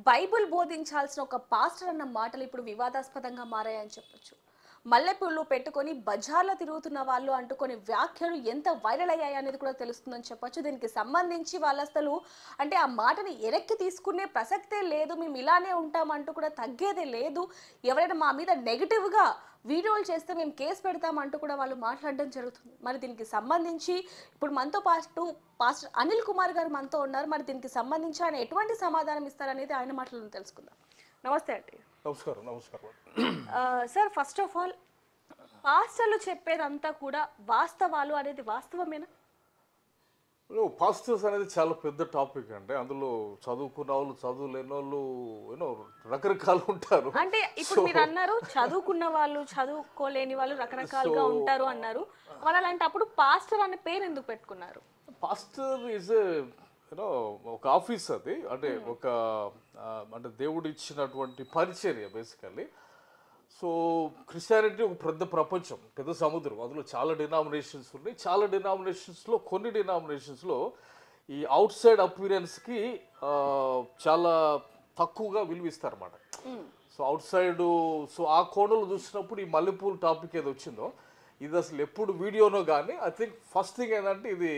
Bible బోధించాల్సిన ఒక pastor అన్న మాటలు ఇప్పుడు వివాదాస్పదంగా మారాయని చెప్పొచ్చు. మల్లెపూలు పెట్టుకొని బజార్లో తిరుగుతున్న వాళ్ళు అంటుకొని వ్యాఖ్యలు ఎంత వైరల్ అయ్యాయి అనేది కూడా తెలుస్తుందని చెప్పొచ్చు. దీనికి సంబంధించి వాళ్ళు అసలు అంటే ఆ మాటని వెనక్కి తీసుకునే ప్రసక్తే లేదు, మేము ఇలానే ఉంటామంటూ కూడా తగ్గేదే లేదు, ఎవరైనా మా మీద నెగిటివ్గా వీడియోలు చేస్తే మేము కేసు పెడతామంటూ కూడా వాళ్ళు మాట్లాడడం జరుగుతుంది. మరి దీనికి సంబంధించి ఇప్పుడు మనతో పాటు పాస్టర్ అనిల్ కుమార్ గారు మనతో ఉన్నారు. మరి దీనికి సంబంధించి ఆయన ఎటువంటి సమాధానం ఇస్తారనేది ఆయన మాటలను తెలుసుకుందాం. నమస్తే అండి. నమస్కారం. నమస్కారం సార్, ఫస్ట్ ఆఫ్ ఆల్ పాస్టర్లు చెప్పేదంతా కూడా వాస్తవాలు అనేది వాస్తవమేనా? పాస్టర్స్ అనేది చాలా పెద్ద టాపిక్ అండి. అందులో చదువుకున్న వాళ్ళు, చదువు లేని వాళ్ళు రకరకాలు ఉంటారు. అంటే ఇప్పుడు మీరు అన్నారు చదువుకున్న వాళ్ళు, చదువుకోలేని వాళ్ళు రకరకాలుగా ఉంటారు అన్నారు. మరి అలాంటప్పుడు పాస్టర్ అనే పేరు ఎందుకు పెట్టుకున్నారు? పాస్టర్ ఈజ్ ఒక ఆఫీస్ అది, అంటే ఒక అంటే దేవుడు ఇచ్చినటువంటి పరిచర్య బేసికల్లీ. సో క్రిస్టియానిటీ ఒక పెద్ద ప్రపంచం, పెద్ద సముద్రం. అందులో చాలా డినామినేషన్స్ ఉన్నాయి. చాలా డినామినేషన్స్లో కొన్ని డినామినేషన్స్లో ఈ అవుట్ సైడ్ అపీరెన్స్కి చాలా తక్కువగా విలువిస్తారన్నమాట. సో అవుట్ సైడ్, సో ఆ కోణంలో చూసినప్పుడు ఈ మల్లెపూలు టాపిక్ ఏదో వచ్చిందో ఇది అసలు ఎప్పుడు వీడియోనో కానీ ఐ థింక్ ఫస్ట్ థింగ్ ఏంటంటే ఇది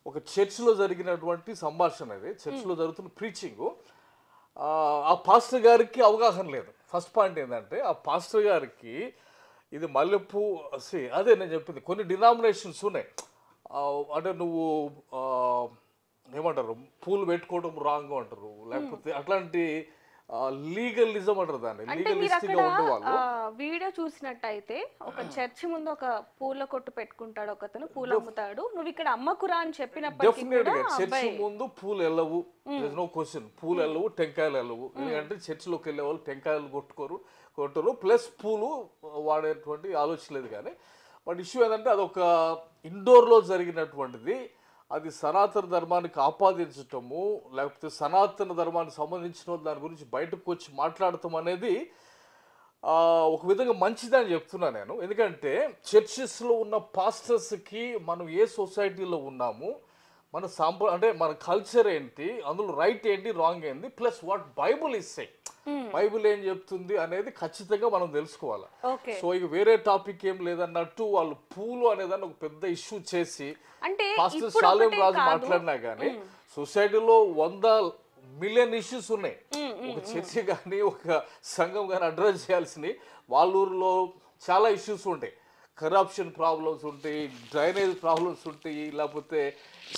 ఒక చర్చ్లో జరిగినటువంటి సంభాషణ. ఇది చర్చ్లో జరుగుతున్న ప్రీచింగు. ఆ పాస్టర్ గారికి అవగాహన లేదు. ఫస్ట్ పాయింట్ ఏంటంటే ఆ పాస్టర్ గారికి ఇది మల్లెపూ అదే నేను చెప్పింది, కొన్ని డినామినేషన్స్ ఉన్నాయి. అంటే నువ్వు ఏమంటారు, పూలు పెట్టుకోవడం రాంగ్ అంటారు, లేకపోతే అట్లాంటి లీగలిజం అంటారు దాన్ని. లీగలిస్టిక్గా ఉండేవాళ్ళు. వీడియో చూసినట్టయితే ఒక చర్చి ముందు ఒక పూల కొట్టు పెట్టుకుంటాడు, ఒకతను పూలు అమ్ముతాడు. నువ్వు ఇక్కడ అమ్మకురా అని చెప్పినప్పటికీ డెఫినెట్ గా చర్చి ముందు పూలు వెళ్ళవు, నో క్వశ్చన్. పూలు వెళ్ళవు, టెంకాయలు వెళ్ళవు. ఎందుకంటే చర్చిలోకి వెళ్ళే వాళ్ళు టెంకాయలు కొట్టరు, ప్లస్ పూలు వాడేటువంటి ఆలోచన లేదు. కానీ బట్ ఇష్యూ ఏంటంటే అదొక ఇండోర్లో జరిగినటువంటిది. అది సనాతన ధర్మానికి ఆపాదించటము, లేకపోతే సనాతన ధర్మానికి సంబంధించిన దాని గురించి బయటకు వచ్చి మాట్లాడటం అనేది ఒక విధంగా మంచిదని చెప్తున్నా నేను. ఎందుకంటే చర్చెస్లో ఉన్న పాస్టర్స్కి మనం ఏ సొసైటీలో ఉన్నాము, మన అంటే మన కల్చర్ ఏంటి, అందులో రైట్ ఏంటి, రాంగ్ ఏంటి, plus what Bible is say, Bible ఏం చెప్తుంది అనేది ఖచ్చితంగా మనం తెలుసుకోవాలి. సో ఇక వేరే టాపిక్ ఏం లేదన్నట్టు వాళ్ళు పూలు అనేదాన్ని ఒక పెద్ద ఇష్యూ చేసి పాస్టర్ శాలేం రాజు మాట్లాడినా కానీ సొసైటీలో 100 మిలియన్ ఇష్యూస్ ఉన్నాయి. ఒక చర్చి కానీ ఒక సంఘం కానీ అడ్రస్ చేయాల్సినవి వాళ్ళ ఊరిలో చాలా ఇష్యూస్ ఉంటాయి. కరప్షన్ ప్రాబ్లమ్స్ ఉంటాయి, డ్రైనేజ్ ప్రాబ్లమ్స్ ఉంటాయి, లేకపోతే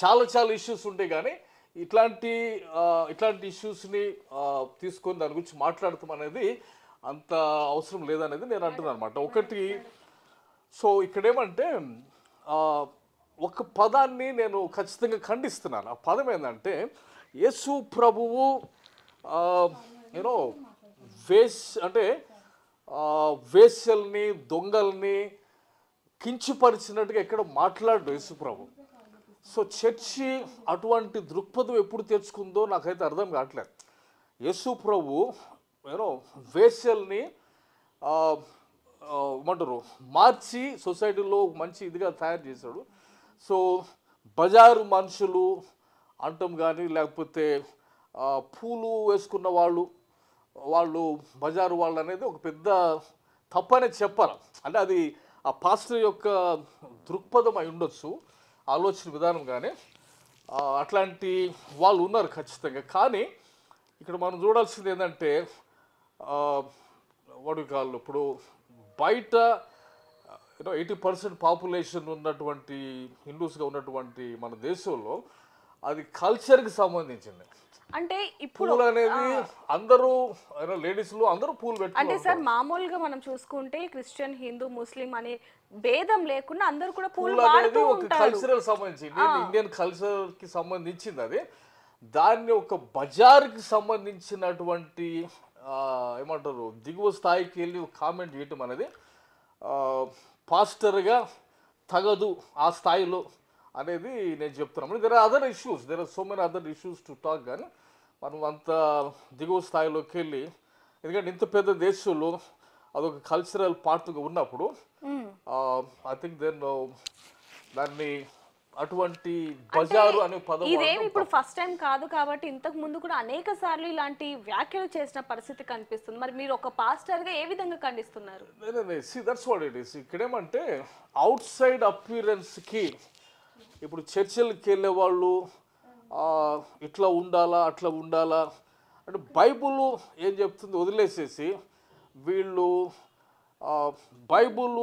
చాలా ఇష్యూస్ ఉంటాయి. కానీ ఇట్లాంటి ఇష్యూస్ని తీసుకొని దాని గురించి మాట్లాడటం అనేది అంత అవసరం లేదనేది నేను అంటున్నాను అనమాట. ఒకటి, సో ఇక్కడేమంటే ఒక పదాన్ని నేను ఖచ్చితంగా ఖండిస్తున్నాను. ఆ పదం ఏంటంటే యేసు ప్రభువు అంటే వేశ్యల్ని, దొంగల్ని కించపరిచినట్టుగా ఎక్కడ మాట్లాడు యేసు ప్రభు. సో చర్చి అటువంటి దృక్పథం ఎప్పుడు తెచ్చుకుందో నాకైతే అర్థం కావట్లేదు. యేసు ప్రభు వేశ్యల్ని ఏమంటారు మార్చి సొసైటీలో మంచి ఇదిగా తయారు చేశాడు. సో బజారు మనుషులు అంటాం కానీ, లేకపోతే పూలు వేసుకున్న వాళ్ళు బజారు వాళ్ళు అనేది ఒక పెద్ద తప్పనే చెప్పాలి. అంటే అది ఆ పాస్టర్ యొక్క దృక్పథం అయి ఉండొచ్చు, ఆలోచన విధానం. కానీ అట్లాంటి వాళ్ళు ఉన్నారు ఖచ్చితంగా. కానీ ఇక్కడ మనం చూడాల్సింది ఏంటంటే వాడు ఇప్పుడు బయట 80% పాపులేషన్ ఉన్నటువంటి హిందూస్గా ఉన్నటువంటి మన దేశంలో అది కల్చర్కి సంబంధించింది. అంటే ఇప్పుడు అనేది అందరూ లేడీస్లో అందరూ పూలు అంటే పెట్టుకుంటారు. సార్ మామూలుగా మనం చూసుకుంటే క్రిస్టియన్, హిందూ, ముస్లిం అనే భేదం లేకుండా అందరూ కూడా పూలు అనేది ఒక కల్చరల్ సంబంధించింది, ఇండియన్ కల్చర్ కి సంబంధించింది. అది దాన్ని ఒక బజార్కి సంబంధించినటువంటి ఏమంటారు దిగువ స్థాయికి వెళ్ళి కామెంట్ చేయటం అనేది పాస్టర్గా తగదు ఆ స్థాయిలో అనేది నేను చెప్తున్నాను. There are other issues, there are so many other issues to talk. కానీ మనం అంత దిగువ స్థాయిలోకి వెళ్ళి, ఎందుకంటే ఇంత పెద్ద దేశంలో అదొక కల్చరల్ పార్ట్గా ఉన్నప్పుడు ఐ థింక్ దాన్ని అటువంటి బజారు అనే పదం ఇదేమి ఇప్పుడు ఫస్ట్ టైం కాదు కాబట్టి ఇంతకు ముందు కూడా అనేక సార్లు ఇలాంటి వ్యాఖ్యలు చేసిన పరిస్థితి కనిపిస్తుంది. మరి మీరు ఒక పాస్టర్ గా ఏ విధంగా ఖండిస్తున్నారు? That's what it is. ఇక్కడేమంటే అవుట్ సైడ్ అపియరెన్స్కి ఇప్పుడు చర్చిలకి వెళ్ళే వాళ్ళు ఇట్లా ఉండాలా అట్లా ఉండాలా అంటే బైబుల్ ఏం చెప్తుంది వదిలేసేసి వీళ్ళు బైబుల్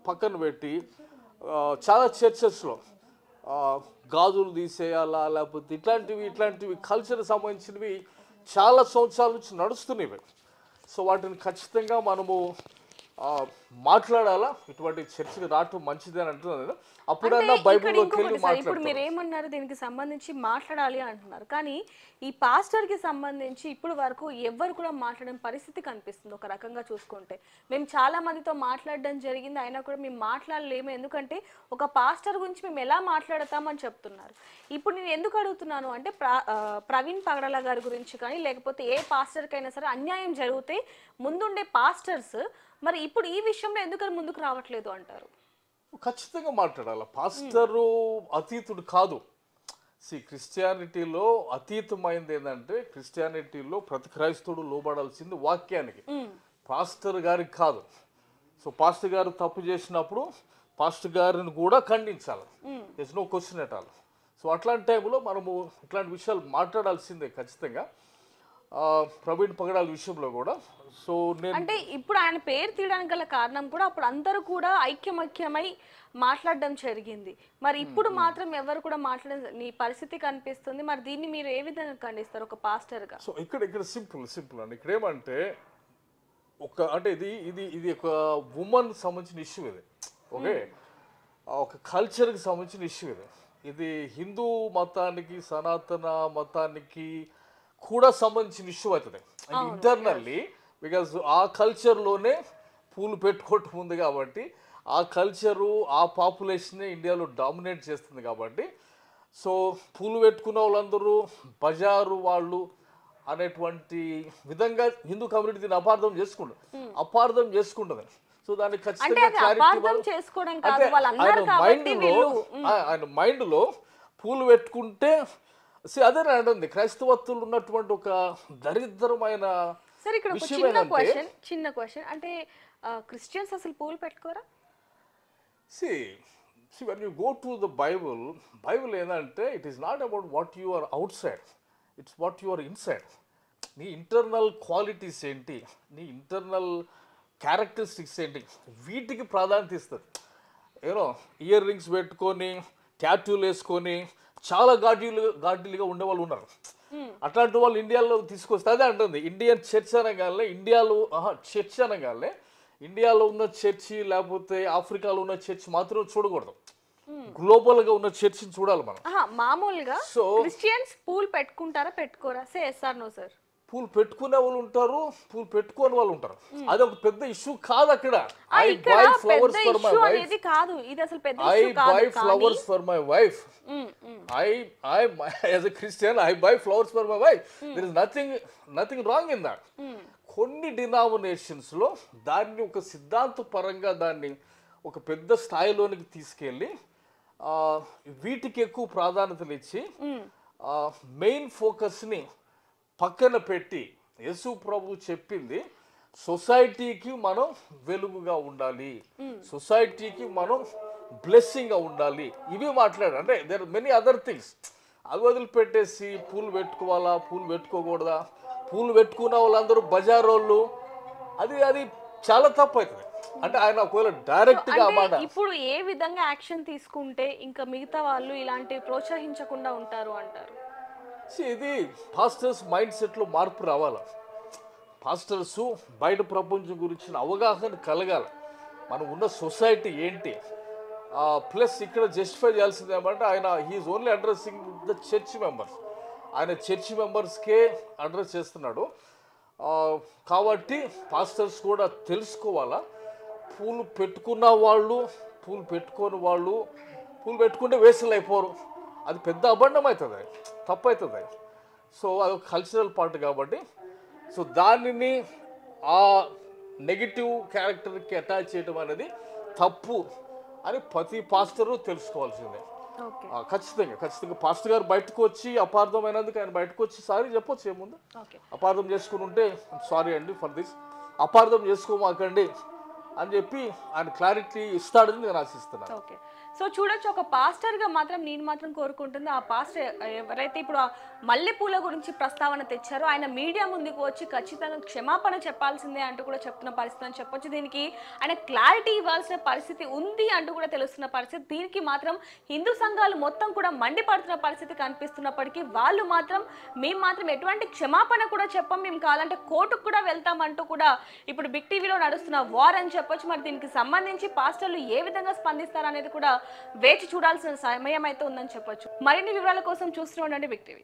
పక్కన పెట్టి చాలా చర్చెస్లో గాజులు తీసేయాలా లేకపోతే ఇట్లాంటివి కల్చర్ సంబంధించినవి చాలా సంవత్సరాల నుంచి నడుస్తున్నవి. సో వాటిని ఖచ్చితంగా మనము మాట్లాడాలా. ఇటువంటి చర్చకి రావటం మంచిది అని అంటున్నాను. అప్పుడన్నా బైబిల్లోకి వెళ్ళి ఇప్పుడు మాట్లాడతారు. మీరు ఏమన్నారు, దీనికి సంబంధించి మాట్లాడాలి అంటున్నారు, కానీ ఈ పాస్టర్ కి సంబంధించి ఇప్పుడు వరకు ఎవ్వరు కూడా మాట్లాడని పరిస్థితి కనిపిస్తుంది. ఒక రకంగా చూసుకుంటే మేము చాలా మందితో మాట్లాడడం జరిగింది, అయినా కూడా మేము మాట్లాడలేము, ఎందుకంటే ఒక పాస్టర్ గురించి మేము ఎలా మాట్లాడతామని చెప్తున్నారు. ఇప్పుడు నేను ఎందుకు అడుగుతున్నాను అంటే ప్రవీణ్ పగడాల గారి గురించి కానీ లేకపోతే ఏ పాస్టర్కి అయినా సరే అన్యాయం జరిగితే ముందుండే పాస్టర్స్ మరి ఇప్పుడు ఈ విషయంలో ఎందుకని ముందుకు రావట్లేదు అంటారు? ఖచ్చితంగా మాట్లాడాలి. పాస్టరు అతీతుడు కాదు. క్రిస్టియానిటీలో అతీతమైంది ఏంటంటే క్రిస్టియానిటీలో ప్రతి క్రైస్తవుడు లోబడాల్సింది వాక్యానికి, పాస్టర్ గారికి కాదు. సో పాస్టర్ గారు తప్పు చేసినప్పుడు పాస్టర్ గారిని కూడా ఖండించాలి. It's no question at all. So అట్లాంటి టైంలో మనము ఇట్లాంటి విషయాలు మాట్లాడాల్సిందే ఖచ్చితంగా. ప్రవీణ్ పగడాల విషయంలో కూడా. సో నేను అంటే ఇప్పుడు ఆయన పేరు తీయడానికి గల కారణం కూడా అప్పుడు అందరూ కూడా ఐక్యమై మాట్లాడడం జరిగింది. మరి ఇప్పుడు మాత్రం ఎవరు కూడా మాట్లాడే పరిస్థితి కనిపిస్తుంది. మరి దీన్ని మీరు ఏ విధంగా ఖండిస్తారు ఒక పాస్టర్ గా? సో ఇక్కడ సింపుల్ అండి. ఇక్కడ ఏమంటే ఇది ఒక ఉమెన్ సంబంధించిన ఇష్యూ. ఇది ఓకే, ఒక కల్చర్కి సంబంధించిన ఇష్యూ. ఇది హిందూ మతానికి సనాతన మతానికి కూడా సంబంధించిన ఇష్యూ అవుతుంది ఇంటర్నల్లీ. బికాజ్ ఆ కల్చర్లోనే పూలు పెట్టుకోవటం ఉంది కాబట్టి ఆ కల్చరు ఆ పాపులేషనే ఇండియాలో డామినేట్ చేస్తుంది కాబట్టి సో పూలు పెట్టుకున్న వాళ్ళందరూ బజారు వాళ్ళు అనేటువంటి విధంగా హిందూ కమ్యూనిటీ దీన్ని అపార్థం చేసుకుంటుంది. సో దానికి ఖచ్చితంగా ఆయన మైండ్లో పూలు పెట్టుకుంటే అదే అంటుంది క్రైస్తవత్తులు ఉన్నటువంటి ఒక దరిద్రమైన చిన్న క్వశ్చన్ అంటే క్రిస్టియన్స్ అసలు పూలు పెట్టుకోరా? See, when you go to the Bible ఏంటంటే it is not about what you are outside, it's what you are inside. నీ ఇంటర్నల్ క్వాలిటీస్ ఏంటి, నీ ఇంటర్నల్ క్యారెక్టరిస్టిక్స్ ఏంటి, వీటికి ప్రాధాన్యత ఇస్తుంది. యూనో ఇయర్ రింగ్స్ పెట్టుకొని ట్యాటూలు వేసుకొని చాలా గాడ్లీగా ఉండేవాళ్ళు ఉన్నారు. అట్లాంటి వాళ్ళు ఇండియాలో తీసుకొస్తే అదే అంటుంది ఇండియన్ చర్చ్ అనగానే ఇండియాలో ఉన్న చర్చి లేకపోతే ఆఫ్రికాలో ఉన్న చర్చ్ మాత్రం చూడకూడదు, గ్లోబల్ గా ఉన్న చర్చిని చూడాలి మనం. మామూలుగా క్రిస్టియన్స్ పూలు పెట్టుకుంటారా పెట్టుకోరా? Say yes or no sir. పూలు పెట్టుకునే వాళ్ళు ఉంటారు, పూలు పెట్టుకోని వాళ్ళు ఉంటారు. అది ఒక పెద్ద ఇష్యూ కాదు అక్కడ. I buy flowers for my wife. As a Christian I buy flowers for my wife. There is nothing wrong in that. కొన్ని డినామినేషన్స్ లో దాన్ని ఒక సిద్ధాంత పరంగా దాన్ని ఒక పెద్ద స్థాయిలోనికి తీసుకెళ్ళి వీటికి ఎక్కువ ప్రాధాన్యతలు ఇచ్చి మెయిన్ ఫోకస్ని పక్కన పెట్టి యేసు ప్రభు చెప్పింది సొసైటీకి మనం వెలుగుగా ఉండాలి, సొసైటీకి మనం బ్లెస్సింగ్గా ఉండాలి, ఇవి మాట్లాడారు. అంటే there are many other things. అవి వదిలిపెట్టేసి పూలు పెట్టుకోవాలా పూలు పెట్టుకోకూడదా, పూలు పెట్టుకున్న వాళ్ళందరూ బజారోళ్ళు, అది చాలా తప్పు అవుతుంది. అంటే ఆయన ఒకవేళ డైరెక్ట్ గా ఇప్పుడు ఏ విధంగా యాక్షన్ తీసుకుంటే ఇంకా మిగతా వాళ్ళు ఇలాంటి ప్రోత్సహించకుండా ఉంటారు అంటారు? ఇది పాస్టర్స్ మైండ్ సెట్లో మార్పు రావాలి. పాస్టర్స్ బయట ప్రపంచం గురించిన అవగాహన కలగాలి. మనం ఉన్న సొసైటీ ఏంటి, ప్లస్ ఇక్కడ జస్టిఫై చేయాల్సింది ఏమంటే ఆయన he is only addressing the church members. ఆయన చర్చ్ మెంబర్స్కే అడ్రస్ చేస్తున్నాడు. కాబట్టి పాస్టర్స్ కూడా తెలుసుకోవాలా, పూలు పెట్టుకున్న వాళ్ళు పూలు పెట్టుకోని వాళ్ళు పూలు పెట్టుకుంటే వేస్ట్లు అయిపోరు, అది పెద్ద అబండం అవుతుంది, తప్పు అవుతుంది. సో అది ఒక కల్చరల్ పార్ట్ కాబట్టి సో దానిని ఆ నెగిటివ్ క్యారెక్టర్కి అటాచ్ చేయడం అనేది తప్పు అని ప్రతి పాస్టరు తెలుసుకోవాల్సిందే. ఓకే ఖచ్చితంగా పాస్టర్ గారు బయటకు వచ్చి అపార్థమైనందుకు ఆయన బయటకు వచ్చి సారీ చెప్పొచ్చు ఏముంది. ఓకే అపార్థం చేసుకుని ఉంటే సారీ అండి ఫర్ దిస్, అపార్థం చేసుకోమాకండి అని చెప్పి ఆయన క్లారిటీ ఇస్తాడని నేను ఆశిస్తున్నాను. ఓకే. సో చూడొచ్చు, ఒక పాస్టర్గా మాత్రం నేను మాత్రం కోరుకుంటుంది, ఆ పాస్టర్ ఎవరైతే ఇప్పుడు ఆ మల్లెపూల గురించి ప్రస్తావన తెచ్చారో ఆయన మీడియా ముందుకు వచ్చి ఖచ్చితంగా క్షమాపణ చెప్పాల్సిందే అంటూ కూడా చెప్తున్న పరిస్థితి అని చెప్పొచ్చు. దీనికి ఆయన క్లారిటీ ఇవ్వాల్సిన పరిస్థితి ఉంది అంటూ కూడా తెలుస్తున్న పరిస్థితి. దీనికి మాత్రం హిందూ సంఘాలు మొత్తం కూడా మండిపడుతున్న పరిస్థితి కనిపిస్తున్నప్పటికీ వాళ్ళు మాత్రం మేము మాత్రం ఎటువంటి క్షమాపణ కూడా చెప్పం, మేము కావాలంటే కోర్టుకు కూడా వెళ్తామంటూ కూడా ఇప్పుడు బిగ్ టీవీలో నడుస్తున్న వార్ అని చెప్పొచ్చు. మరి దీనికి సంబంధించి పాస్టర్లు ఏ విధంగా స్పందిస్తారనేది కూడా వేచి చూడాల్సిన సమయం అయితే ఉందని చెప్పొచ్చు. మరిన్ని వివరాల కోసం చూస్తూ ఉండండి బిగ్ టీవీ.